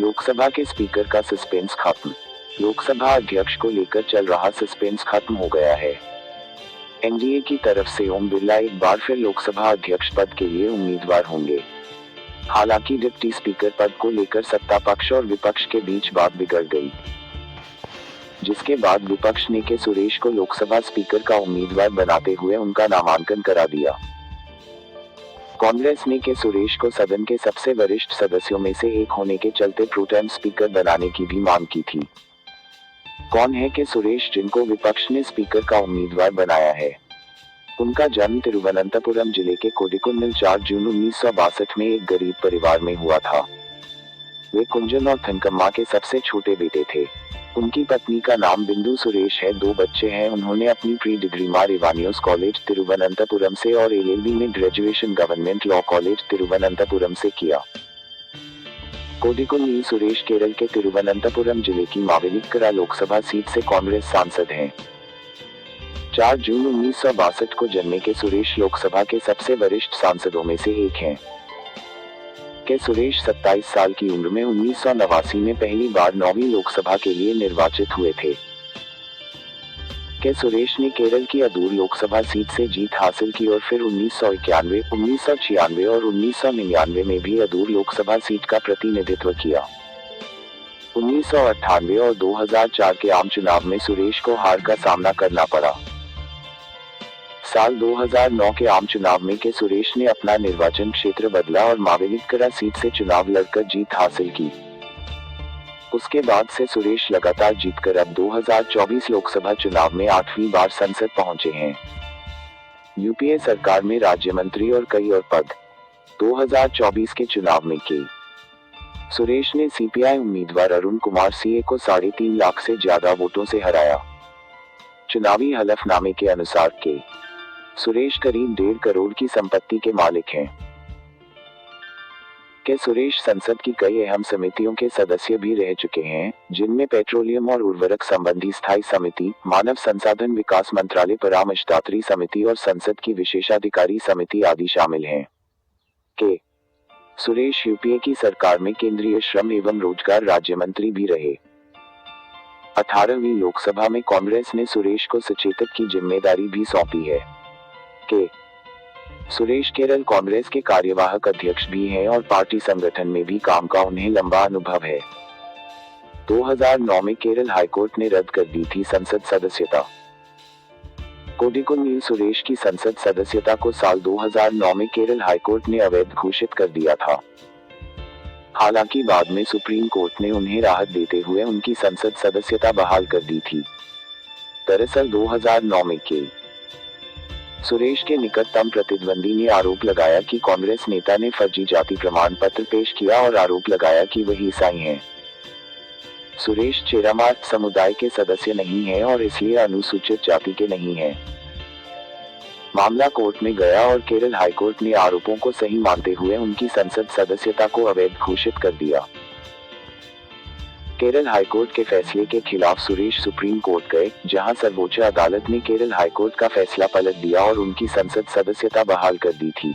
लोकसभा के स्पीकर का सस्पेंस खत्म। लोकसभा अध्यक्ष को लेकर चल रहा सस्पेंस खत्म हो गया है। एनडीए की तरफ से ओम बिरला एक बार फिर लोकसभा अध्यक्ष पद के लिए उम्मीदवार होंगे। हालांकि डिप्टी स्पीकर पद को लेकर सत्ता पक्ष और विपक्ष के बीच बात बिगड़ गई, जिसके बाद विपक्ष ने के सुरेश को लोकसभा स्पीकर का उम्मीदवार बनाते हुए उनका नामांकन करा दिया। कांग्रेस ने के सुरेश को सदन के सबसे वरिष्ठ सदस्यों में से एक होने के चलते प्रोटेम स्पीकर बनाने की भी मांग की थी। कौन है के सुरेश, जिनको विपक्ष ने स्पीकर का उम्मीदवार बनाया है? उनका जन्म तिरुवनंतपुरम जिले के कोडिकुन्नल 4 जून 1962 में एक गरीब परिवार में हुआ था। वे कुंजन और थनकम्मा के सबसे छोटे बेटे थे। उनकी पत्नी का नाम बिंदु सुरेश है। 2 बच्चे हैं। उन्होंने अपनी प्री डिग्री मार इवानियोस कॉलेज तिरुवनंतपुरम से और एलएलबी में graduation government law college Thiruvananthapuram से किया। कोडिकुन्नल सुरेश केरल के तिरुवनंतपुरम जिले की मावेलिक्करा लोकसभा सीट से कांग्रेस सांसद हैं। 4 जून 1962 को जन्मे के सुरेश लोकसभा के सबसे वरिष्ठ सांसदों में से एक हैं। के सुरेश 27 साल की उम्र में 1989 में पहली बार 9वीं लोकसभा के लिए निर्वाचित हुए थे। के सुरेश ने केरल की अदूर लोकसभा सीट से जीत हासिल की और फिर 1991, 1996 और 1999 में भी अदूर लोकसभा सीट का प्रतिनिधित्व किया। 1998 और 2004 के आम चुनाव में सुरेश को हार का सामना करना पड़ा। साल 2009 के आम चुनाव में के सुरेश ने अपना निर्वाचन क्षेत्र बदला और मावेलिक्करा सीट से चुनाव लड़कर जीत हासिल की। उसके बाद से सुरेश लगातार जीतकर अब 2024 लोकसभा चुनाव में 8वीं बार संसद पहुंचे हैं। यूपीए सरकार में राज्य मंत्री और कई और पद। 2024 के चुनाव में के सुरेश ने सीपीआई उम्मीदवार अरुण कुमार सीए को 3.5 लाख से ज्यादा वोटों से हराया। चुनावी हलफनामे के अनुसार के सुरेश करीब 1.5 करोड़ की संपत्ति के मालिक हैं। के सुरेश संसद की कई अहम समितियों के सदस्य भी रह चुके हैं, जिनमें पेट्रोलियम और उर्वरक संबंधी स्थायी समिति, मानव संसाधन विकास मंत्रालय परामर्शदात्री समिति और संसद की विशेषाधिकारी समिति आदि शामिल हैं। के सुरेश यूपीए की सरकार में केंद्रीय श्रम एवं रोजगार राज्य मंत्री भी रहे। 18वीं लोकसभा में कांग्रेस ने सुरेश को सचेतक की जिम्मेदारी भी सौंपी है। के सुरेश केरल कांग्रेस के कार्यवाहक अध्यक्ष भी हैं और पार्टी संगठन में भी काम का उन्हें लंबा अनुभव है। 2009 में केरल हाईकोर्ट ने रद्द कर दी थी संसद सदस्यता। कोडिकुन्नल सुरेश की संसद सदस्यता को साल 2009 में केरल हाईकोर्ट ने अवैध घोषित कर दिया था। हालांकि बाद में सुप्रीम कोर्ट ने उन्हें राहत देते हुए उनकी संसद सदस्यता बहाल कर दी थी। दरअसल 2009 में के सुरेश के निकटतम प्रतिद्वंदी ने आरोप लगाया कि कांग्रेस नेता ने फर्जी जाति प्रमाण पत्र पेश किया और आरोप लगाया कि वह ईसाई हैं। सुरेश चेरामार समुदाय के सदस्य नहीं हैं और इसलिए अनुसूचित जाति के नहीं हैं। मामला कोर्ट में गया और केरल हाईकोर्ट ने आरोपों को सही मानते हुए उनकी संसद सदस्यता को अवैध घोषित कर दिया। केरल हाईकोर्ट के फैसले के खिलाफ सुरेश सुप्रीम कोर्ट गए, जहां सर्वोच्च अदालत ने केरल हाईकोर्ट का फैसला पलट दिया और उनकी संसद सदस्यता बहाल कर दी थी।